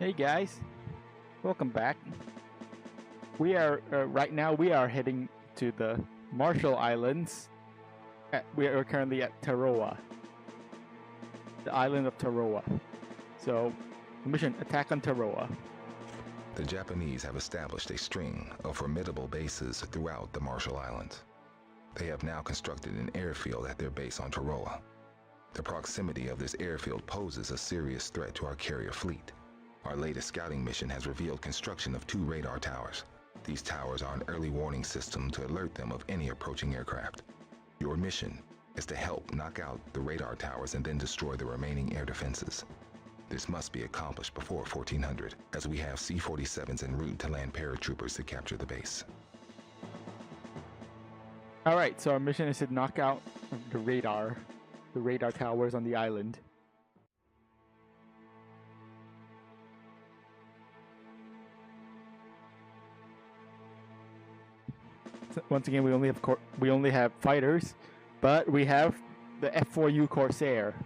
Hey guys, welcome back. We are right now we are heading to the Marshall Islands. We are currently at Tarawa, the island of Tarawa. So, mission attack on Tarawa. The Japanese have established a string of formidable bases throughout the Marshall Islands. They have now constructed an airfield at their base on Tarawa. The proximity of this airfield poses a serious threat to our carrier fleet. Our latest scouting mission has revealed construction of 2 radar towers. These towers are an early warning system to alert them of any approaching aircraft. Your mission is to help knock out the radar towers and then destroy the remaining air defenses. This must be accomplished before 1400, as we have C-47s en route to land paratroopers to capture the base. Alright, so our mission is to knock out the radar towers on the island. Once again, we only have fighters, but we have the F4U Corsair.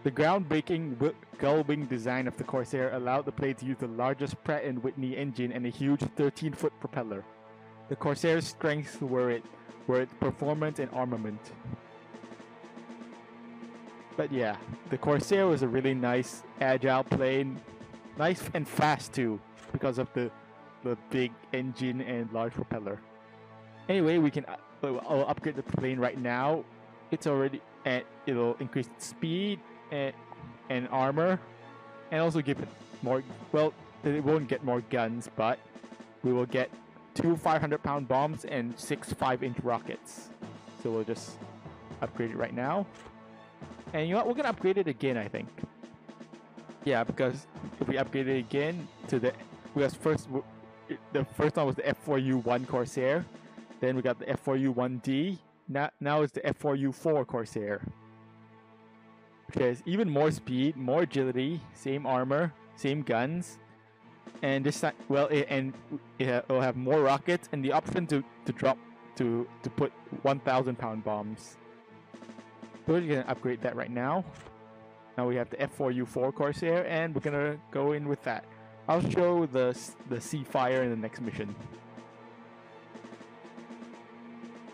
The groundbreaking gull-wing design of the Corsair allowed the plane to use the largest Pratt & Whitney engine and a huge 13-foot propeller. The Corsair's strengths were its performance and armament. But yeah, the Corsair was a really nice, agile plane, nice and fast too, because of the big engine and large propeller. Anyway, we can I'll upgrade the plane right now. It's already it'll increase speed and armor, and also give it more. Well, it won't get more guns, but we will get 2 500-pound bombs and 6 5-inch rockets. So we'll just upgrade it right now. And you know what? We're gonna upgrade it again, I think. Yeah, because if we upgrade it again to the first one was the F4U1 Corsair. Then we got the F4U1D. Now it's the F4U4 Corsair. Which has even more speed, more agility, same armor, same guns, and this time, well, it'll have more rockets and the option to put 1,000-pound bombs. So we're gonna upgrade that right now. Now we have the F4U4 Corsair, and we're gonna go in with that. I'll show the Sea Fire in the next mission.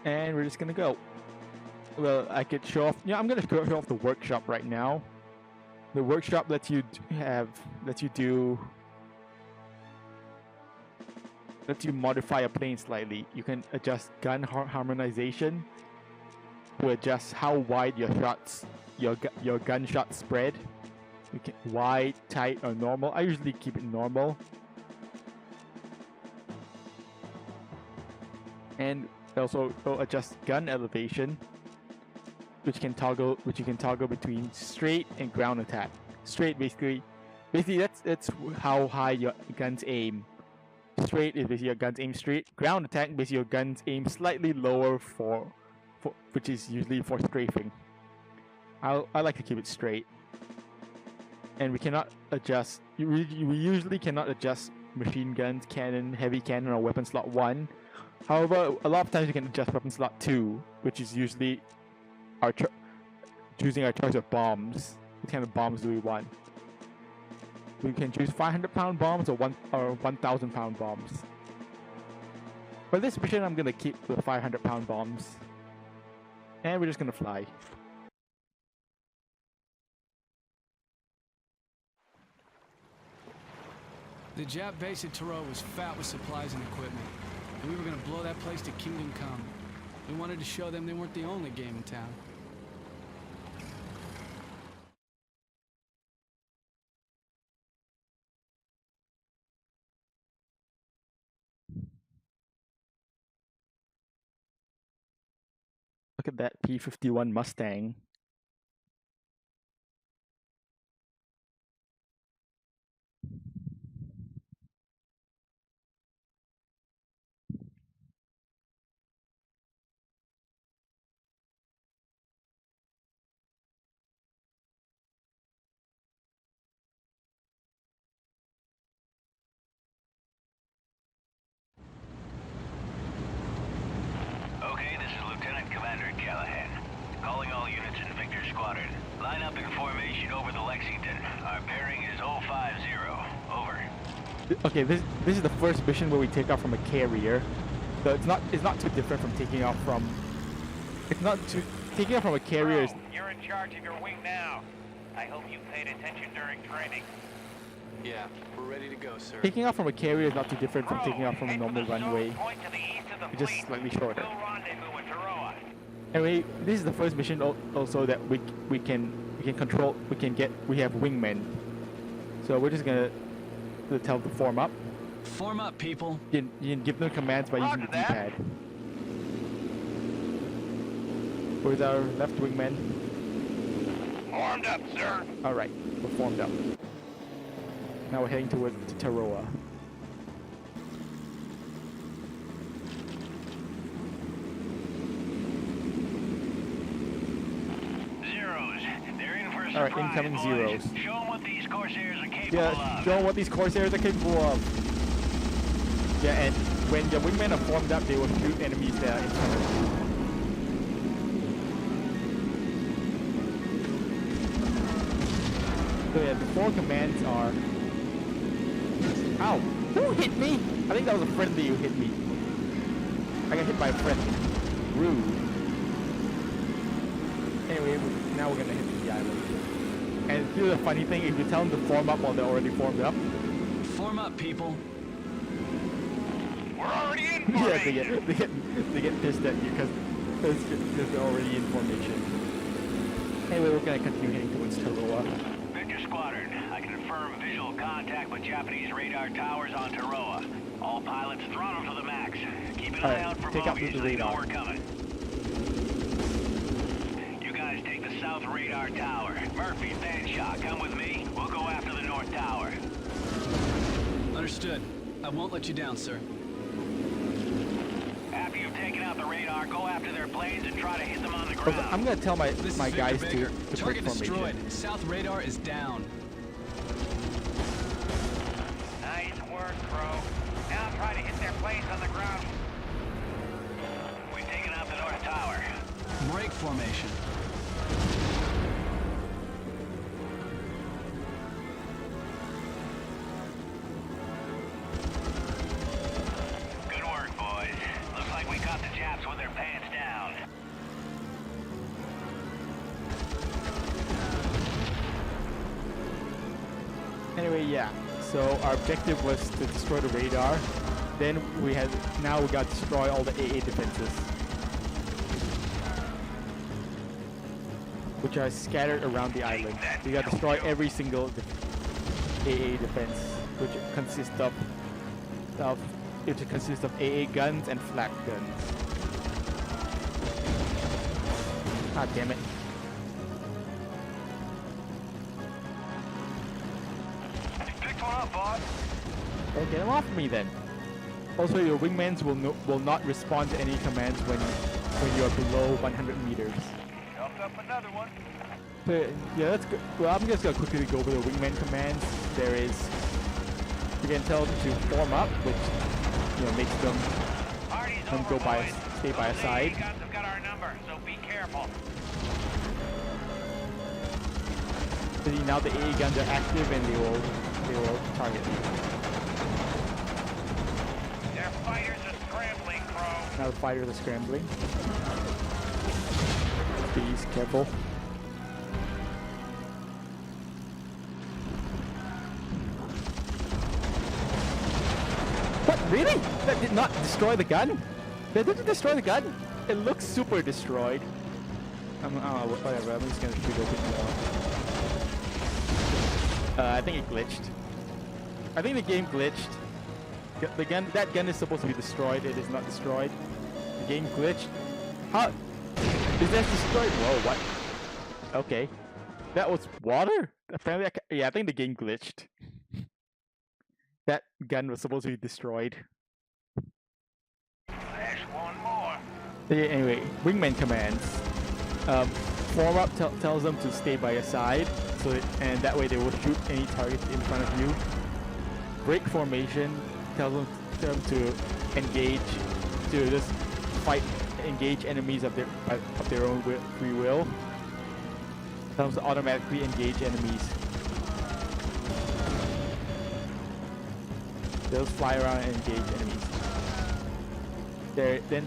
And we're just gonna go. Well, I could show off. Yeah, I'm gonna show off the workshop right now. The workshop lets you modify a plane slightly. You can adjust gun harmonization to adjust how wide your gunshot spread. You can wide, tight, or normal. I usually keep it normal. And also adjust gun elevation, which you can toggle between straight and ground attack. Straight basically that's how high your guns aim. Straight is basically your guns aim straight. Ground attack basically your guns aim slightly lower for which is usually for strafing. I like to keep it straight. And we cannot adjust. We usually cannot adjust machine guns, cannon, heavy cannon, or weapon slot 1. However, a lot of times you can adjust weapon slot 2, which is usually choosing our choice of bombs. What kind of bombs do we want? We can choose 500-pound bombs or 1,000-pound bombs. For this mission, I'm gonna keep the 500-pound bombs, and we're just gonna fly. The Jap base at Taro was fat with supplies and equipment. And we were gonna blow that place to kingdom come. We wanted to show them they weren't the only game in town. Look at that P-51 Mustang. Okay, this is Lieutenant Commander Callahan. Calling all units in Okay, this is the first mission where we take off from a carrier. So it's not too different from taking off from. It's not too taking off from a carrier is. You're in charge of your wing now. I hope you paid attention during training. Yeah, we're ready to go, sir. Taking off from a carrier is not too different from taking off from a Head for normal the runway. zone point to the east of the It's just fleet. slightly shorter. We'll rendezvous at Taroa. Anyway, this is the first mission also that we can control. We have wingmen. So we're just gonna tell them to form up. Form up, people. You can give them commands by using the Roger that. D-pad. Where's our left wingman? Formed up, sir. All right, we're formed up. Now we're heading to Taroa. Zeros. They're in for a surprise, All right, incoming boys. zeros. Show them what these Corsairs are capable Yeah, of. show 'em what these Corsairs are capable of. Yeah, and when the wingmen are formed up, they will shoot enemies that are in front of you. So yeah, the 4 commands are... Ow! Who hit me? I think that was a friendly who hit me. I got hit by a friendly. Rude. Anyway, now we're gonna hit the island. And here's the funny thing, if you tell them to form up while they're already formed up, Form up, people. We're already in yeah, formation. they get pissed at you because they're already in formation. Anyway, we're gonna continue heading towards Taroa. Victor Squadron, I confirm visual contact with Japanese radar towers on Taroa. All pilots throttle to the max. Keep an eye Alright, out for take out bogeys the so they know radar. we're coming. You guys take the south radar tower. Murphy, Fanshaw, come with me. We'll go after the north tower. Understood. I won't let you down, sir. After you've taken out the radar, go after their planes and try to hit them on the Okay, ground. I'm gonna tell my This my is guys Victor Baker. to break Target formation. destroyed. South radar is down. Nice work, Crow. Now try to hit their planes on the ground. We've taken out the north tower. Break formation. Good work, boys. Looks like we caught the Japs with their pants down. Anyway, yeah. So our objective was to destroy the radar. Then now we got to destroy all the AA defenses, which are scattered around the island. We got to destroy every single AA defense, which consists of AA guns and flak guns. Ah, damn it. Picked one up, boss. Oh, get them off me then. Also, your wingmans will not respond to any commands when you are below 100 meters. Chopped up another one. So, yeah, that's good. Well, I'm just gonna quickly go over the wingman commands. There is, you can tell them to form up, which makes them Party's go over, by boys. stay by a Those side. AA guns have got our number, so be careful. See, now the AA guns are active and they will target you. Their fighters are scrambling, Crow. Now the fighters are scrambling. Please, careful. What? Really? That did not destroy the gun? That didn't destroy the gun? It looks super destroyed. Whatever, I'm just gonna shoot a bit more. I think it glitched. I think the game glitched. That gun is supposed to be destroyed. It is not destroyed. The game glitched. How? Is that destroyed? Whoa, what? Okay. That was water? Apparently, yeah, I think the game glitched. That gun was supposed to be destroyed. There's one more. Yeah, anyway, wingman commands. Form up tells them to stay by your side, and that way they will shoot any targets in front of you. Break formation tells them to engage, to just engage enemies of their own free will. Tells them to automatically engage enemies. They'll fly around and engage enemies. Then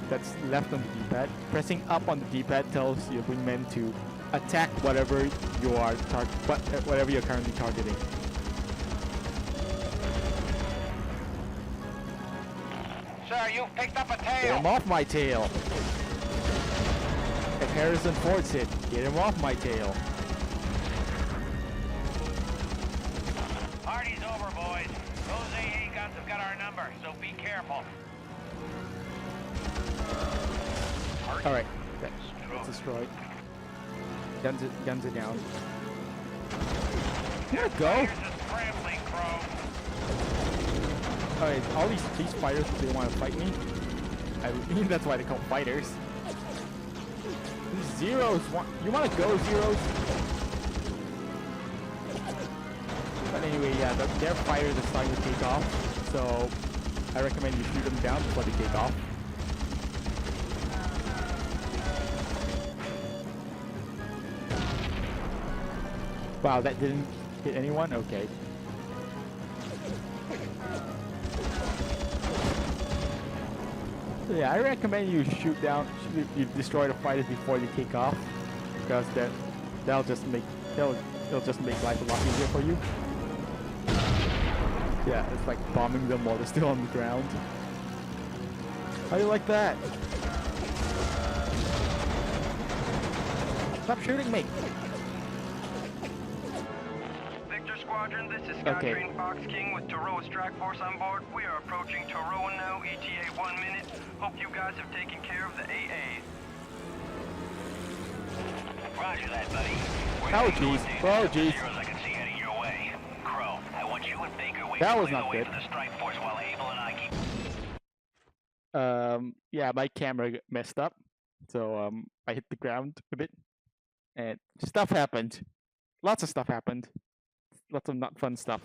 that's left on the D-pad. Pressing up on the D-pad tells your wingman to attack whatever you are whatever you're currently targeting. Sir, you've picked up a Get tail. him off my tail! If Harrison Ford said, get him off my tail. Party's over, boys. Those AA guns have got our number, so be careful. Alright, that's destroyed. Guns are down. You wanna go? Here's a scrambling, Crow. Alright, all these fighters, they want to fight me. I mean, that's why they call fighters. These Zeros you want to go, Zeros? But anyway, yeah, their fighters are starting to take off, so I recommend you shoot them down before they take off. Wow, that didn't hit anyone? Okay. So yeah, I recommend you shoot down, you destroy the fighters before they take off, because they'll just make life a lot easier for you. Yeah, it's like bombing them while they're still on the ground. How do you like that? Stop shooting me! Victor Squadron, this is Scott Okay. Train Fox King with Taroa Strike Force on board. We are approaching Taroa now, ETA 1 minute. Hope you guys have taken care of the AA. Roger that, buddy. We're Oh, heading jeez. towards Oh, the jeez. Zeros I can see heading your way. Crow, I want you and Baker waiting That was clear not the way good. for the strike force while Abel and I keep... Yeah, my camera messed up, so I hit the ground a bit, and stuff happened. Lots of stuff happened. Lots of not fun stuff.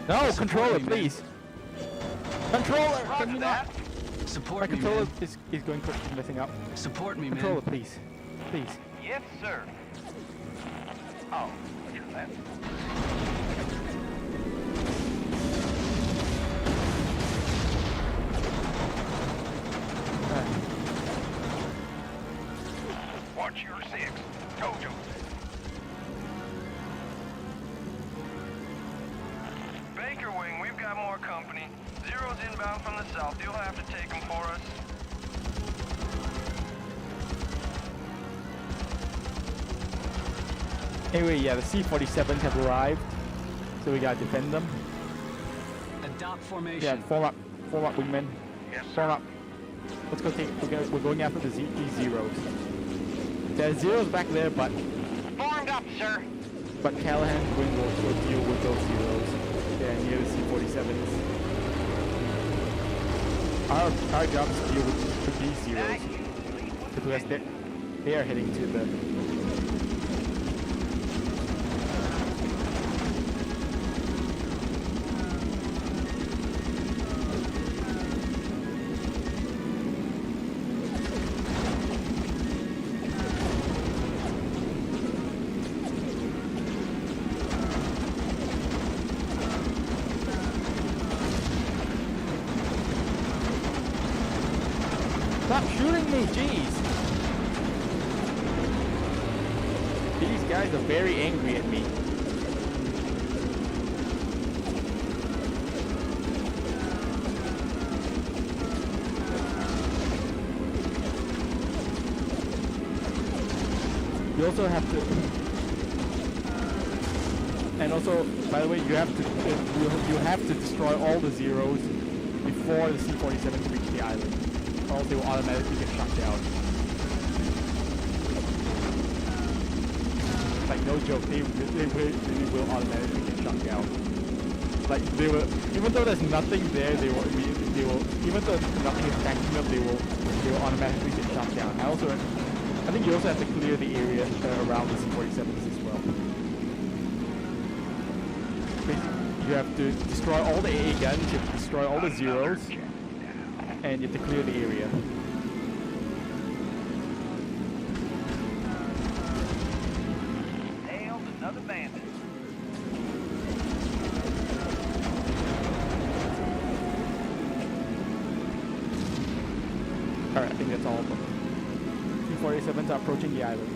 No, controller, me, man. please. Controller, can Roger you that. not? Support My me, controller man. is going messing up. Support me, Controller, man. please, please. Yes, sir. Oh, roger that. Watch your six. Told you. Baker Wing, we've got more company. Zero's inbound from the south. You'll have to take them for us. Anyway, yeah, the C-47s have arrived, so we gotta defend them. Adopt Yeah, formation. form up, wingmen. Yes, Form up. Let's go take. We're going after these Zeros. There's Zeros back there, but Formed up, sir. Callahan's wing will deal with those Zeros. Yeah, near the C-47s. Our job is to deal with these Zeros because they are heading to the. Stop shooting me, jeez! These guys are very angry at me. You also have to, and also, by the way, you have to destroy all the Zeros before the C-47s reach the island. Or else they will automatically get shot down. Like no joke, they will automatically get shot down. Like they will, even though there's nothing there, they will, even though nothing is attacking them, they will automatically get shot down. I think you also have to clear the area around the C-47s as well. Basically, you have to destroy all the AA guns, you have to destroy all the Zeros, and you have to clear the area. Nailed another bandit. that's all of them. C-47s are approaching the island.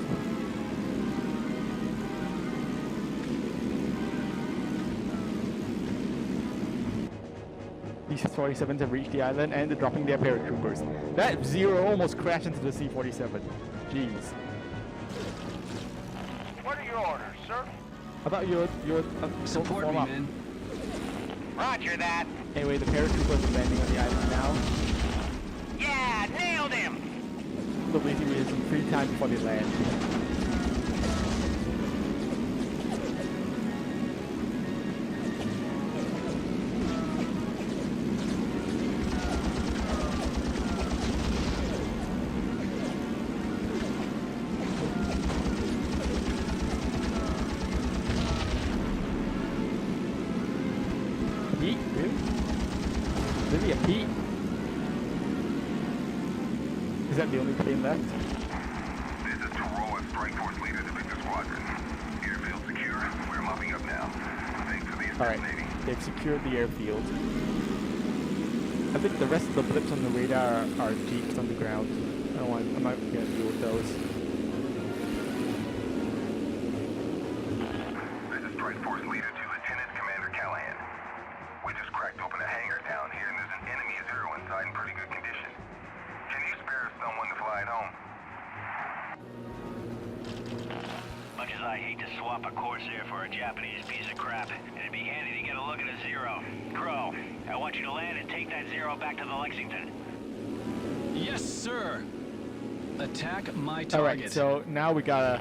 These 47s have reached the island and they're dropping their paratroopers. That Zero almost crashed into the C-47. Jeez. What are your orders, sir? I thought you were Support me, up. man. Roger that. Anyway, the paratroopers are landing on the island now. Yeah, nailed him. So basically, there's some free time before they land. Pete? Really? Really a Pete? Is that the only plane left? This is Toroa, Strike Force Leader, the Victor Squadron. Airfield secure. We're mopping up now. Thanks for the Alright, Navy. they've secured the airfield. I think the rest of the blips on the radar are jeeps on the ground. I'm not gonna deal with those. This is Strike Force Leader to Lieutenant Commander Callahan. We just cracked open a hangar down here and there's an enemy Zero inside in pretty good condition. Can you spare someone to fly it home? Much as I hate to swap a Corsair for a Japanese piece of crap, it'd be handy to get a look at a Zero. Crow, I want you to land and take that Zero back to the Lexington. Yes, sir. Attack my target. Alright, so now we gotta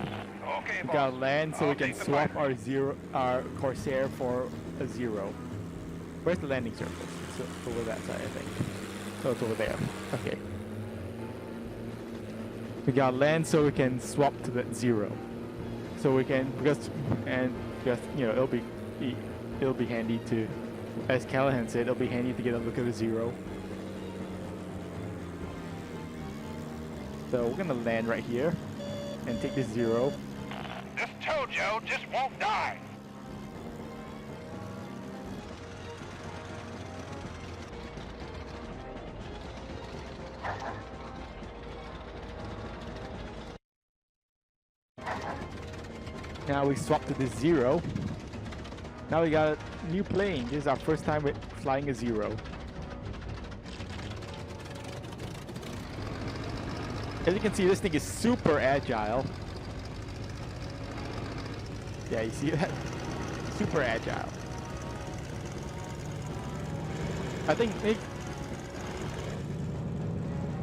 Okay, land so I'll we can take the swap pilot. our Corsair for a Zero. Where's the landing surface? It's over that side, I think. So it's over there. Okay. We gotta land so we can swap to that Zero. So we can just you know it'll be handy to, as Callahan said, it'll be handy to get a look at a Zero. So we're gonna land right here and take this Zero. This Tojo just won't die. Now we swap to the Zero. Now we got a new plane. This is our first time with flying a Zero. As you can see, this thing is super agile. Yeah, you see that? Super agile. I think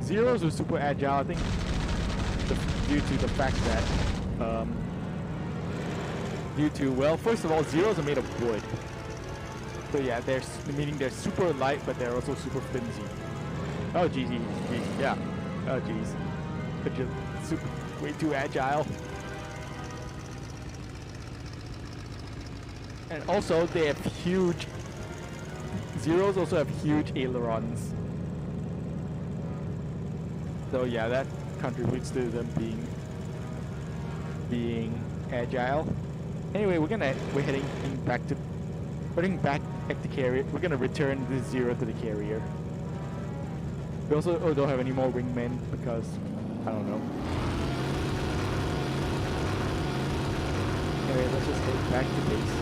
Zeros are super agile. I think due to the fact that well, first of all, Zeros are made of wood. So yeah, meaning they're super light, but they're also super flimsy. Oh geez, yeah. Oh geez, they're just super, way too agile. And also, they have huge. Zeros also have huge ailerons. So yeah, that contributes to them being agile. Anyway, we're heading back at the carrier. We're gonna return the Zero to the carrier. We also don't have any more wingmen because I don't know. Anyway, let's just head back to base.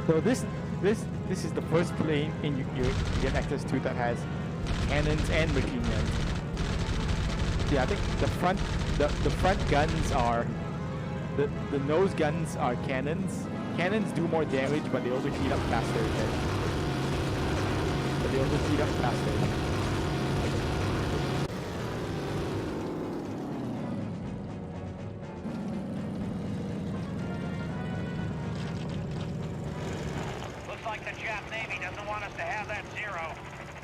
So this is the first plane you get access to that has cannons and machine guns. Yeah, I think the front guns are the nose guns are cannons. Cannons do more damage, but they also heat up faster. Looks like the Jap Navy doesn't want us to have that Zero.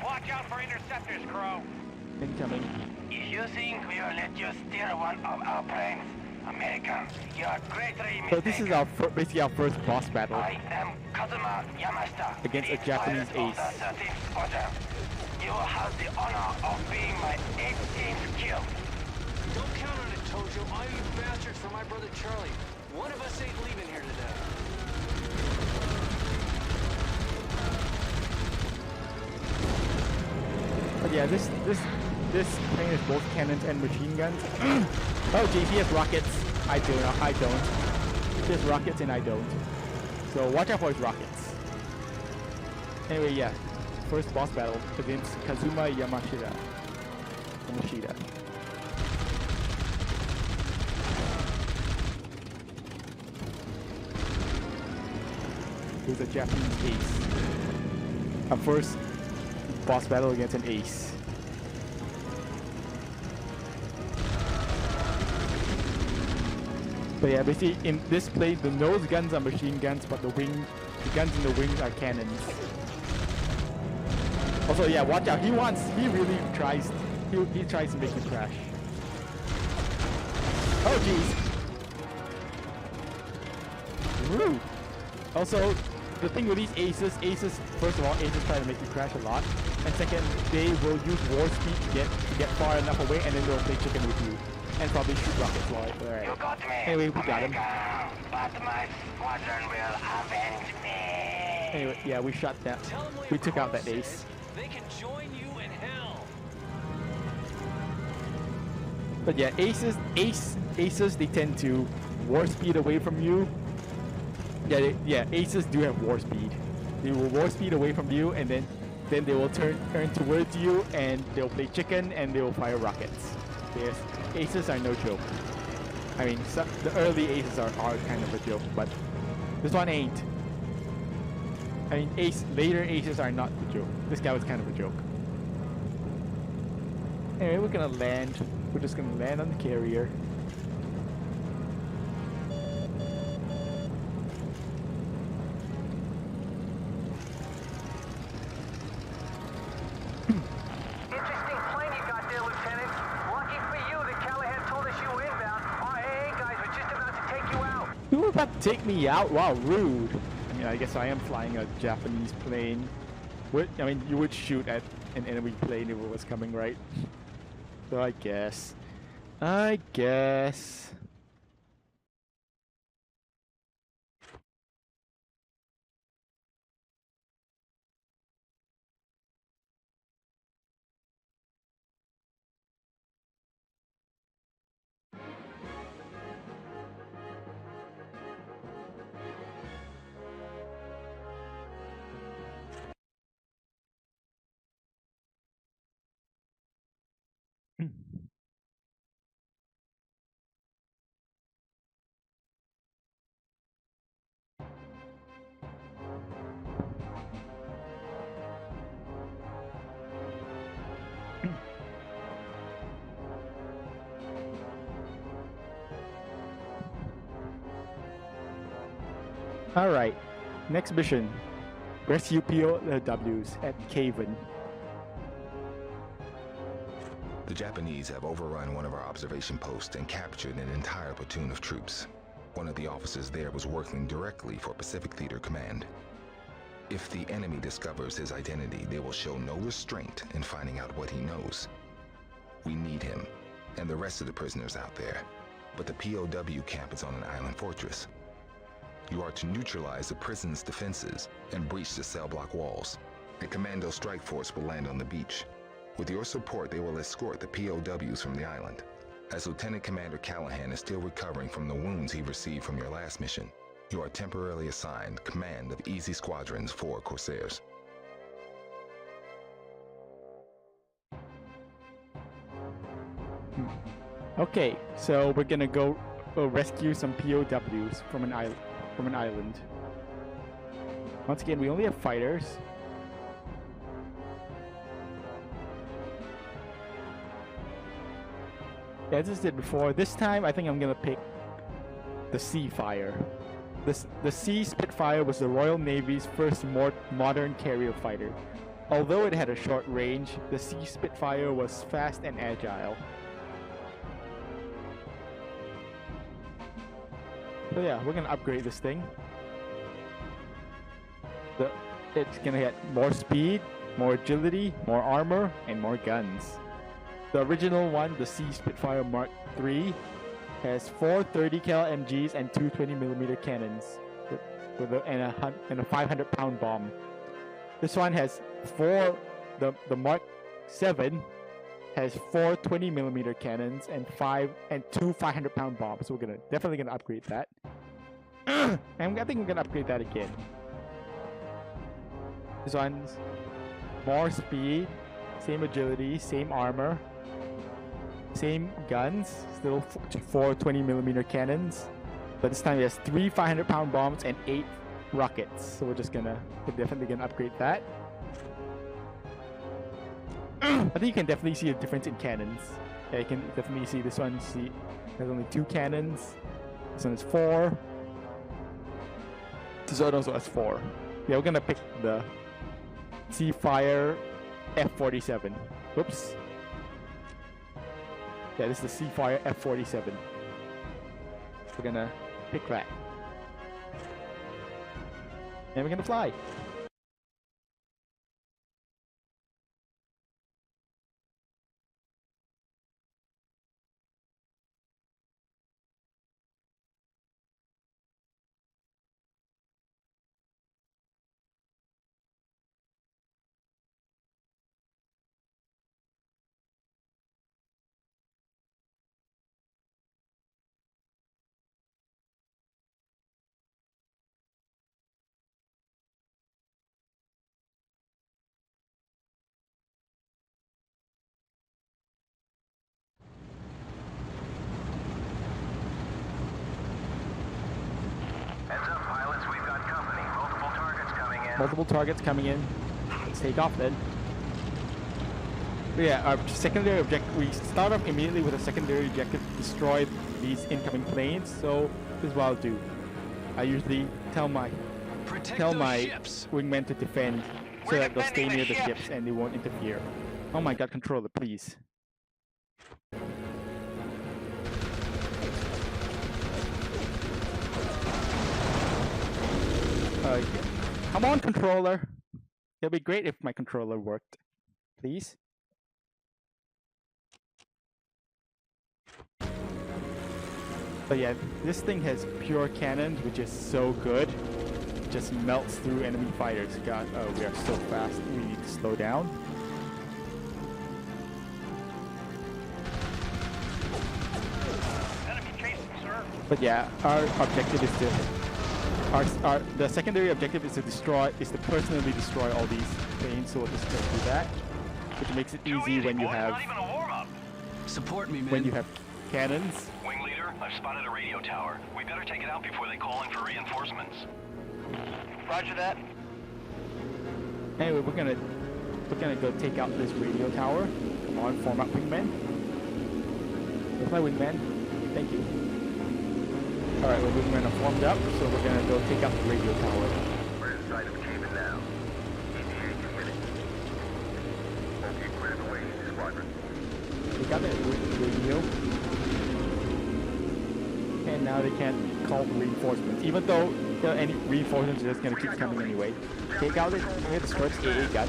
Watch out for interceptors, Crow. Incoming. If you think we will let you steal one of our planes, American, you are greatly mistaken. So this is basically our first boss battle I am Kazuma Yamashita. against a Japanese pilot ace. of the 13th Order. You will have the honor of being my 18th kill. Don't count on it, Tojo. All you bastards for my brother Charlie. One of us ain't leaving here today. But yeah, this plane is both cannons and machine guns. Oh geez, he has rockets. I don't. He has rockets and I don't. So watch out for his rockets. Anyway, yeah. First boss battle against Kazuma Yamashita. Who's a Japanese ace. A first boss battle against an ace. But yeah, basically in this play, the nose guns are machine guns, but the guns in the wings are cannons. Also, yeah, watch out. He really tries to make you crash. Oh jeez. Rude. Also, the thing with these aces, first of all, aces try to make you crash a lot, and second, they will use war speed to get far enough away, and then they'll play chicken with you, and probably shoot rockets while right. You got me. Anyway, we got him. But my squadron will avenge me. Anyway, yeah, we shot that. We took out that ace. They can join you in hell. But yeah, aces, they tend to war speed away from you. Yeah, aces do have war speed. They will war speed away from you, and then they will turn towards you, and they'll play chicken, and they will fire rockets. Yes, aces are no joke. I mean, the early aces are kind of a joke, but this one ain't. I mean, later aces are not the joke. This guy was kind of a joke. Anyway, we're gonna land. We're just gonna land on the carrier. Interesting plane you got there, Lieutenant. Lucky for you that Callahan told us you were inbound. Our AA guys were just about to take you out. You were about to take me out? Wow, rude. I mean, I guess I am flying a Japanese plane. I mean, you would shoot at an enemy plane if it was coming, right? So I guess. Alright, next mission. Rescue POWs at Caven. The Japanese have overrun one of our observation posts and captured an entire platoon of troops. One of the officers there was working directly for Pacific Theater Command. If the enemy discovers his identity, they will show no restraint in finding out what he knows. We need him, and the rest of the prisoners out there. But the POW camp is on an island fortress. You are to neutralize the prison's defenses and breach the cell block walls. A commando strike force will land on the beach. With your support, they will escort the POWs from the island. As Lieutenant Commander Callahan is still recovering from the wounds he received from your last mission, you are temporarily assigned command of Easy Squadron's 4 Corsairs. Okay, so we're gonna go rescue some POWs from an island. Once again, we only have fighters. Yeah, as I did before, this time I think I'm gonna pick the Seafire. The Sea Spitfire was the Royal Navy's first modern carrier fighter. Although it had a short range, the Sea Spitfire was fast and agile. So yeah, we're gonna upgrade this thing. It's gonna get more speed, more agility, more armor, and more guns. The original one, the Sea Spitfire Mark III, has 4 30 cal MGs and 2 20mm cannons and a 500-pound bomb. This one has the Mark 7 has 4 20mm cannons and 2 500-pound bombs. So we're definitely gonna upgrade that. And I think we're gonna upgrade that again. This one's more speed, same agility, same armor, same guns, still 4 20mm cannons, but this time it has 3 500-pound bombs and 8 rockets. So we're definitely gonna upgrade that. I think you can definitely see a difference in cannons. Yeah, you can definitely see this one. See, there's only 2 cannons. This one is 4. This one also has 4. Yeah, we're gonna pick the Seafire F-47. Whoops. Yeah, this is the Seafire F-47. We're gonna pick that. And we're gonna fly. Heads up, pilots, we've got company. Multiple targets coming in. Multiple targets coming in. Let's take off then. But yeah, our secondary objective, we start off immediately with a secondary objective to destroy these incoming planes. So this is what I'll do. I usually tell my ships. wingmen to defend so that they'll stay near the ships and they won't interfere. Oh my god, controller, please. Come on, controller. It'll be great if my controller worked. Please. But yeah, this thing has pure cannons, which is so good. It just melts through enemy fighters. God, oh, we are so fast. We need to slow down. Enemy chasing, sir. But yeah, our objective is to the secondary objective is to personally destroy all these planes. So we'll just go do that, which makes it easy when you have Not even a warm-up. Support me, man. when you have cannons. Wing leader, I've spotted a radio tower. We better take it out before they call in for reinforcements. Roger that. Anyway, we're gonna go take out this radio tower. Come on, form up, wingman. Where's my wingman? Thank you. Alright, well, wingmen are formed up, so we're gonna go take out the radio tower. We're in sight of Cayman now. ETA 2 minutes. Hope you cleared the way, squadron. Take out the radio. And now they can't call for reinforcements, even though any reinforcements are just gonna keep coming anyway. Take out it. I'm gonna destroy its AA gun.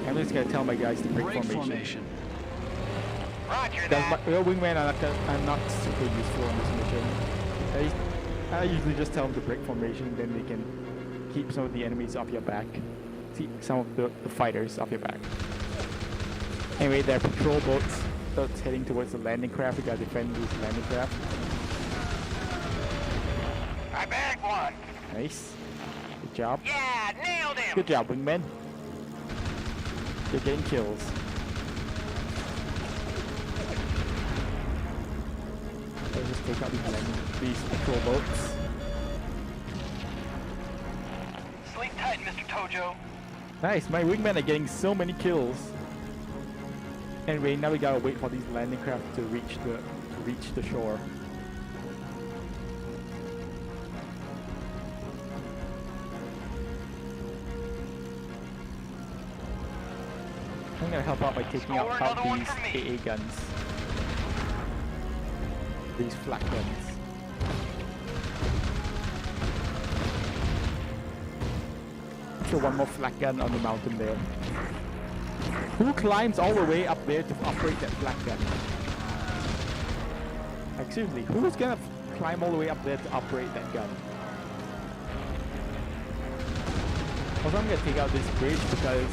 I'm just gonna tell my guys to break formation. Roger That's my wingman are not super useful on this mission. I usually just tell them to break formation, then they can keep some of the enemies off your back. See some of the fighters off your back. Anyway, there are patrol boats that's heading towards the landing craft. We gotta defend these landing craft. I bagged one. Nice. Good job. Yeah, nailed him. Good job, wingman. You're getting kills. Let's just take out these patrol boats. Sleep tight, Mr. Tojo. Nice, my wingmen are getting so many kills. Anyway, now we gotta wait for these landing craft to reach the shore. I'm gonna help out by taking out these AA guns. These flak guns. Throw one more flak gun on the mountain there. Who climbs all the way up there to operate that flak gun? Like seriously, who's gonna climb all the way up there to operate that gun? Also, I'm gonna take out this bridge because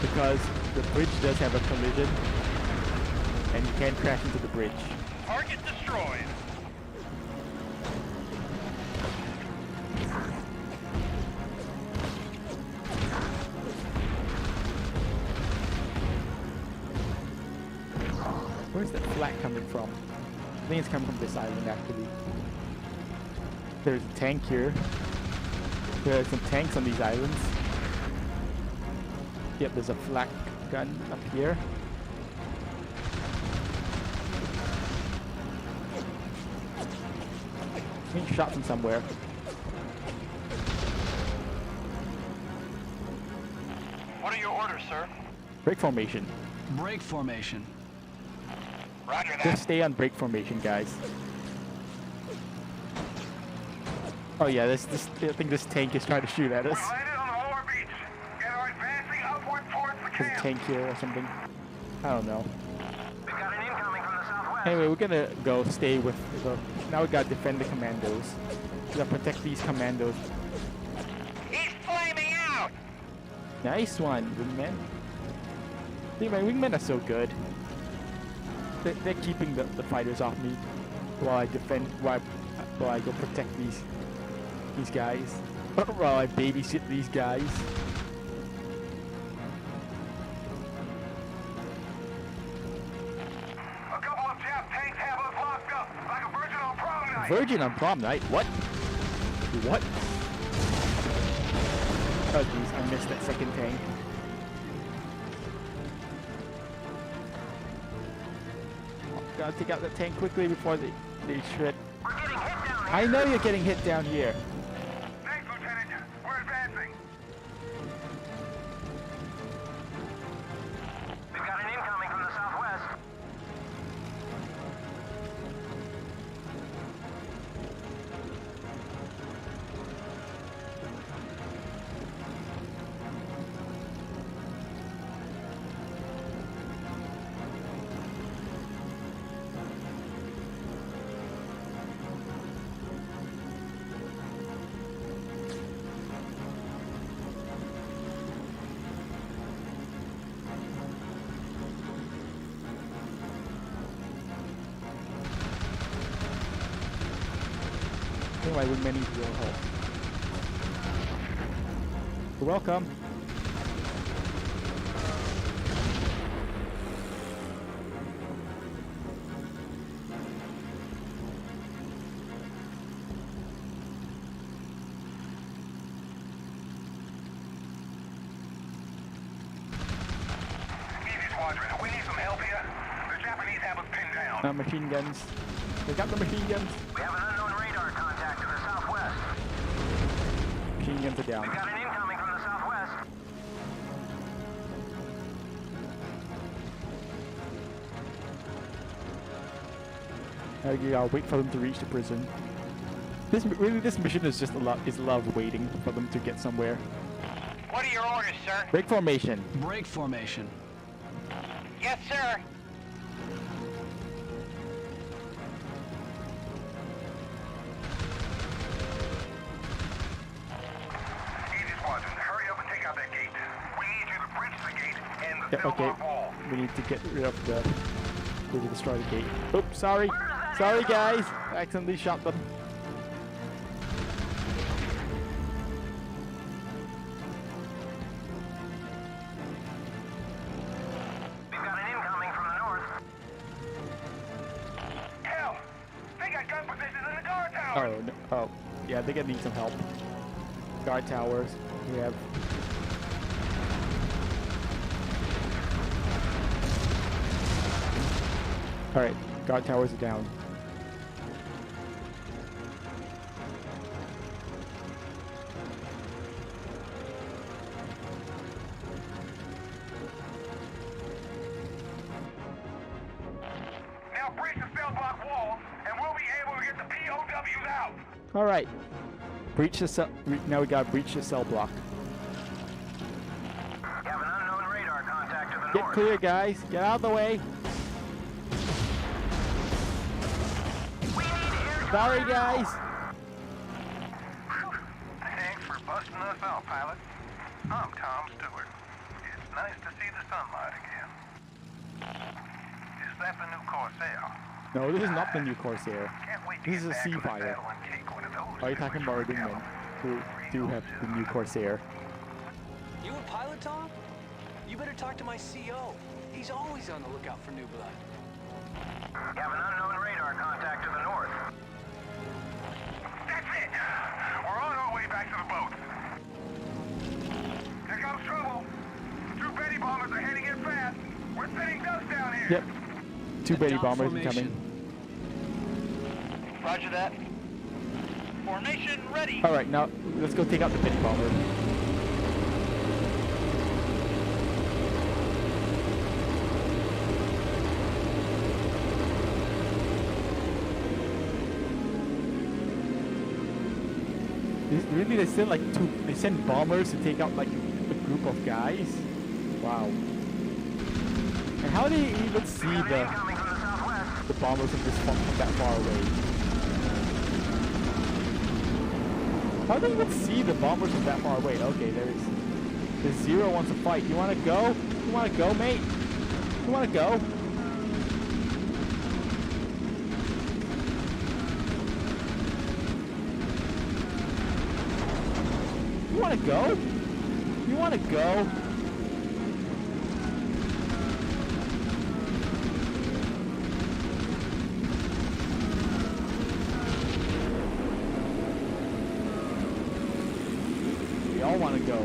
because the bridge does have a collision and you can't crash into the bridge. Target destroyed. Where's that flak coming from? I think it's coming from this island actually. There's a tank here. There are some tanks on these islands. Yep, there's a flak gun up here. Being shot from somewhere. What are your orders, sir? Break formation. Break formation. Roger that. Just stay on break formation, guys. Oh yeah, I think this tank is trying to shoot at us. Landed on the lower beach. Get our advancing upward towards the There's a tank here or something. I don't know. We've got an incoming from the southwest. Anyway, we're gonna go stay with the... Now we gotta defend the commandos. We gotta protect these commandos. He's flaming out! Nice one, wingman. See, my wingmen are so good. They're keeping the fighters off me while I defend, while I go protect these guys. While I babysit these guys. A couple of Jap tanks have us locked up, like a virgin on prom night. Virgin on prom night? What? What? Oh jeez, I missed that second tank. Gotta take out that tank quickly before they shred. We're getting hit down here. I know you're getting hit down here. Thanks, Lieutenant. We're advancing. We've got an incoming from the southwest. Anyway, we may need your help. You're welcome. Easy squadron. We need some help here. The Japanese have us pinned down. Machine guns. They got the machine guns. We have an unknown radar contact to the southwest. Machine guns are down. We've got an incoming from the southwest. I'll wait for them to reach the prison. This mission is just a lot of waiting for them to get somewhere. What are your orders, sir? Break formation. Break formation. Yes, sir. Easy squadron. Hurry up and take out that gate. We need you to breach the gate and the Yeah, cell okay. block wall. We need to get rid of the... We need to destroy the gate. Oops, sorry. Sorry, guys. I accidentally shot them. We've got an incoming from the north. Hell! They got gun positions in the guard tower! Oh, no. Oh. Yeah, they're gonna need some help. Guard towers. We have... Alright, guard towers are down. Now breach the cell block wall, and we'll be able to get the POWs out! Alright. Breach the cell... Now we gotta breach the cell block. We have an unknown radar contact to the Get north. clear, guys. Get out of the way. Sorry, guys. Thanks for busting us out, pilot. I'm Tom Stewart. It's nice to see the sunlight again. Is that the new Corsair? No, this is not the new Corsair. Can't wait to This is get a back to the Seafire. battle and take one of those. Are you talking about our Doommen, who do have the new Corsair? You a pilot, Tom? You better talk to my CO. He's always on the lookout for new blood. You have an unknown radar contact to the north. That's it! We're on our way back to the boat. Here comes trouble. 2 Betty bombers are heading in fast. We're sending dust down here. Yep. 2 Betty Down bombers formation. incoming. Roger that. Formation ready. Alright, now let's go take out the Betty bomber. Really, they send like they send bombers to take out like a group of guys? Wow. And how do you even see the bombers from that far away? How do you even see the bombers from that far away? Okay, there's Zero wants to fight. You wanna go? You wanna go, mate? You wanna go? You wanna go? You wanna go? We all wanna go.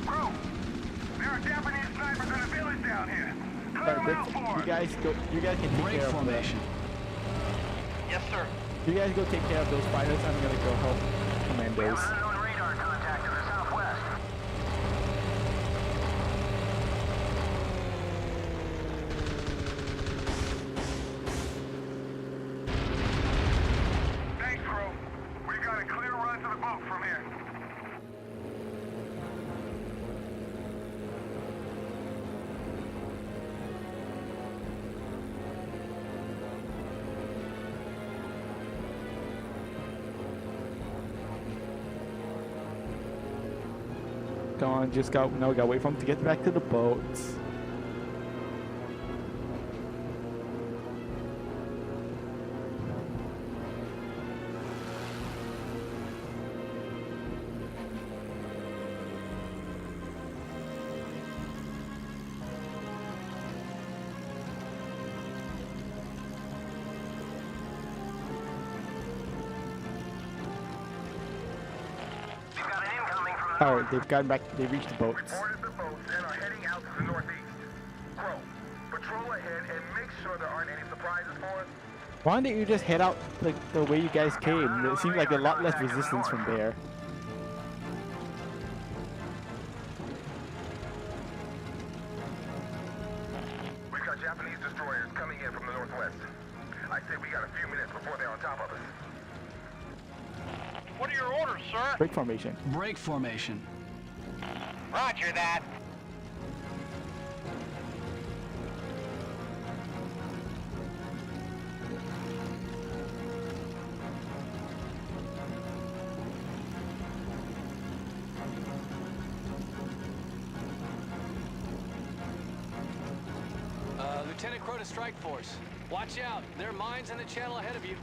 Crew, there are Japanese snipers in the village down here. Clear them out for You us. guys go. You guys can take Break care of them. formation. Yes, sir. You guys go take care of those fighters. I'm gonna go help We have commandos. an unknown radar contact to the southwest. Thanks, crew. We've got a clear run to the boat from here. Come on, just go. No, we gotta wait for him to get back to the boats. We've got an incoming from the Alright, they've gotten back. They reached the boats. Boarded the boats and are heading out to the northeast. Crow, patrol ahead and make sure there aren't any surprises for us. Why don't you just head out like the way you guys came? It seems like a lot less resistance from there. We've got Japanese destroyers coming in from the northwest. I say we got a few minutes before they're on top of us. What are your orders, sir? Break formation. Break formation. Roger that. Lieutenant Crow to Strike Force. Watch out. There are mines in the channel ahead of you.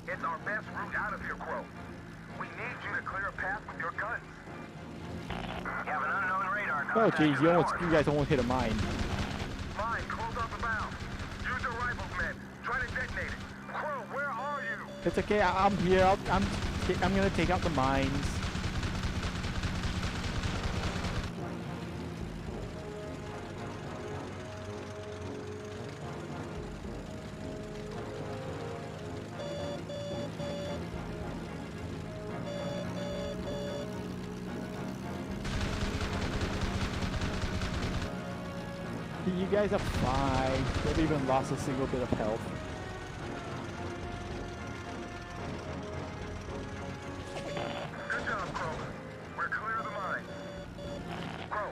It's our best route out of here, Crow. We need you to clear a path with your guns. You have an unknown radar Oh contact jeez, to the north. you guys almost hit a mine. Mine, close off the bow. Use your rifles, men. Try to detonate it. Crow, where are you? It's okay. I'm here. I'm gonna take out the mines. You guys are fine. They've even lost a single bit of health. Good job, Crow. We're clear of the mine. Crow,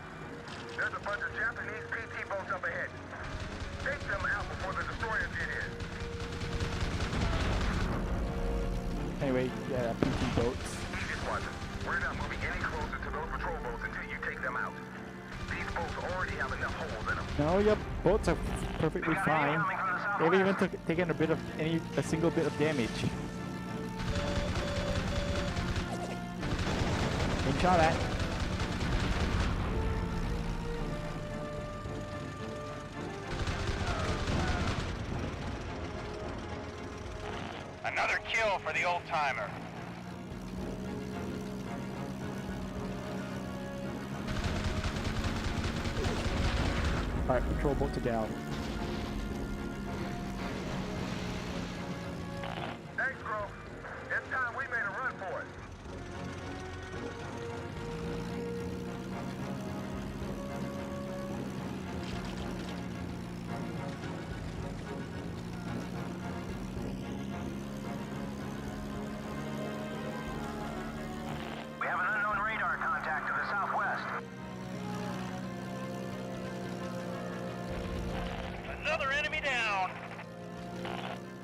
there's Anyway, yeah, PT boats. Easy Squadron, we're not moving any closer to those patrol boats until you take them out. These boats already have enough holes in them. No, your boats are perfectly fine. They haven't even taken a single bit of damage. Being shot at. Another kill for the old-timer. Alright, patrol boats are down. Thanks, Grove. It's time we made a run for it. We have an unknown radar contact to the southwest. Another enemy down.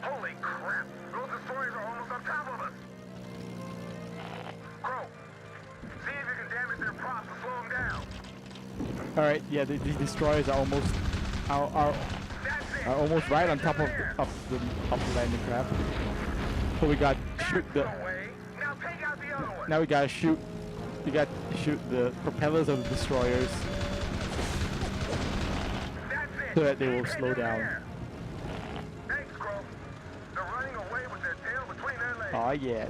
Holy crap! Those destroyers are almost on top of us. Crow, see if you can damage their props to slow them down. Alright, yeah, these destroyers are almost are almost right on top of the landing craft. So we got shoot the. Now take out the other one. Now we gotta shoot. We got to shoot the propellers of the destroyers That's it. so that they will Keep slow hitting down. there. Thanks, Crow. They're running away with their tail between their legs. Oh yeah,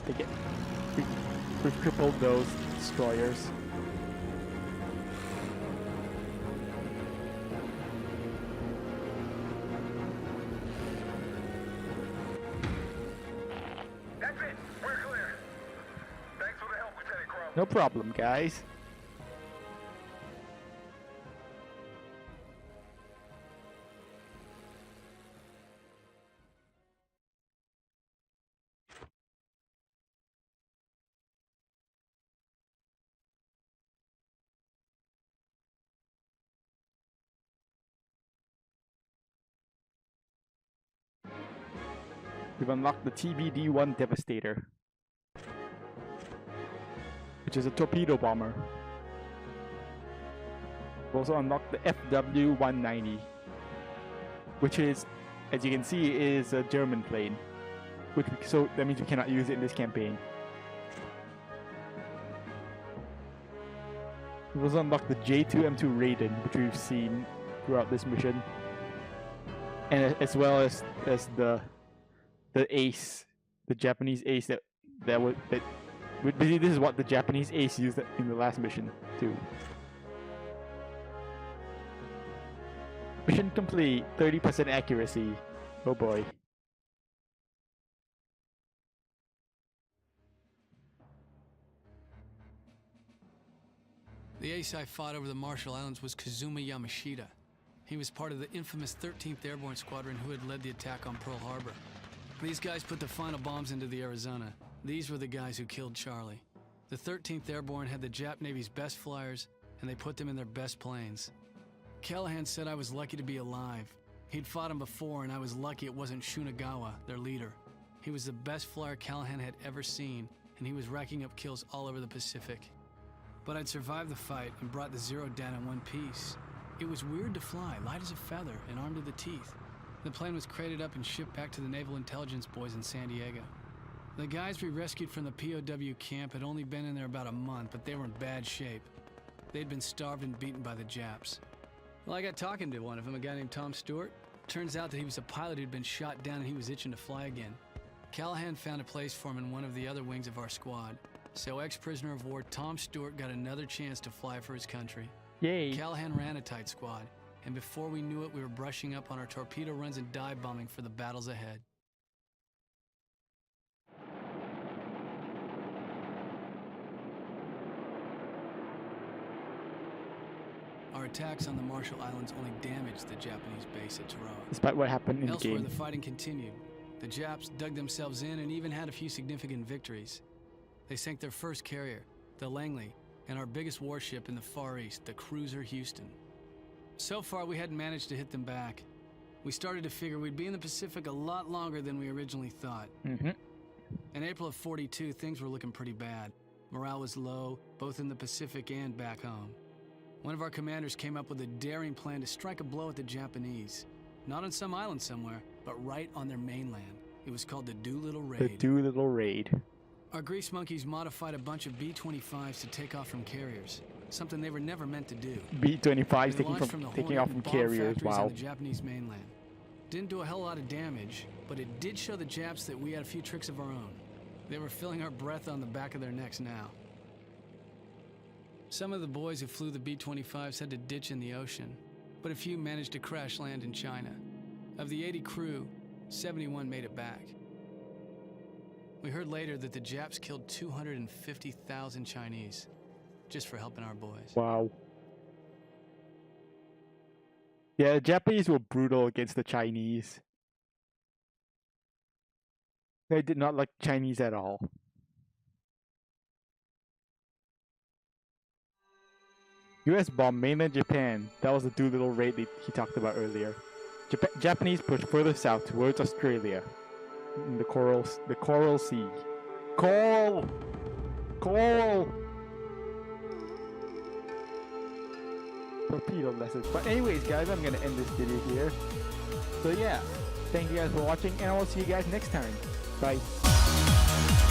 we've crippled those destroyers. That's it. We're clear. Thanks for the help, Lieutenant Crow. No problem, guys. We've unlocked the TBD-1 Devastator, which is a torpedo bomber. We've also unlocked the FW-190, which is, as you can see, is a German plane. So that means we cannot use it in this campaign. We've also unlocked the J2M2 Raiden, which we've seen throughout this mission, and as well as the ace, the Japanese ace basically this is what the Japanese ace used in the last mission too. Mission complete, 30% accuracy. Oh boy. The ace I fought over the Marshall Islands was Kazuma Yamashita. He was part of the infamous 13th Airborne Squadron who had led the attack on Pearl Harbor. These guys put the final bombs into the Arizona. These were the guys who killed Charlie. The 13th Airborne had the Jap Navy's best flyers, and they put them in their best planes. Callahan said I was lucky to be alive. He'd fought him before, and I was lucky it wasn't Shunagawa, their leader. He was the best flyer Callahan had ever seen, and he was racking up kills all over the Pacific. But I'd survived the fight and brought the Zero down in one piece. It was weird to fly, light as a feather and armed to the teeth. The plane was crated up and shipped back to the Naval Intelligence boys in San Diego. The guys we rescued from the POW camp had only been in there about a month, but they were in bad shape. They'd been starved and beaten by the Japs. Well, I got talking to one of them, a guy named Tom Stewart. Turns out that he was a pilot who'd been shot down and he was itching to fly again. Callahan found a place for him in one of the other wings of our squad. So ex-prisoner of war Tom Stewart got another chance to fly for his country. Yay. Callahan ran a tight squad, and before we knew it, we were brushing up on our torpedo runs and dive bombing for the battles ahead. Our attacks on the Marshall Islands only damaged the Japanese base at Tarawa. Despite what happened in the Elsewhere, game. the fighting continued. The Japs dug themselves in and even had a few significant victories. They sank their first carrier, the Langley, and our biggest warship in the Far East, the cruiser Houston. So far, we hadn't managed to hit them back. We started to figure we'd be in the Pacific a lot longer than we originally thought. In April of 42, things were looking pretty bad. Morale was low, both in the Pacific and back home. One of our commanders came up with a daring plan to strike a blow at the Japanese. Not on some island somewhere, but right on their mainland. It was called the Doolittle Raid. The Doolittle Raid. Our grease monkeys modified a bunch of B-25s to take off from carriers, something they were never meant to do. B-25s They launched the taking off Hornet from bomb carriers. factories Wow. on the Japanese mainland. Didn't do a hell of a lot of damage, but it did show the Japs that we had a few tricks of our own. They were feeling our breath on the back of their necks now. Some of the boys who flew the B-25s had to ditch in the ocean, but a few managed to crash land in China. Of the 80 crew, 71 made it back. We heard later that the Japs killed 250,000 Chinese just for helping our boys. Wow. Yeah, the Japanese were brutal against the Chinese. They did not like Chinese at all. US bombed mainland Japan. That was the Doolittle raid that he talked about earlier. Japanese pushed further south towards Australia. In the Coral Sea. Coral! Torpedo message. But anyways, guys, I'm gonna end this video here. So yeah, thank you guys for watching, and I will see you guys next time. Bye.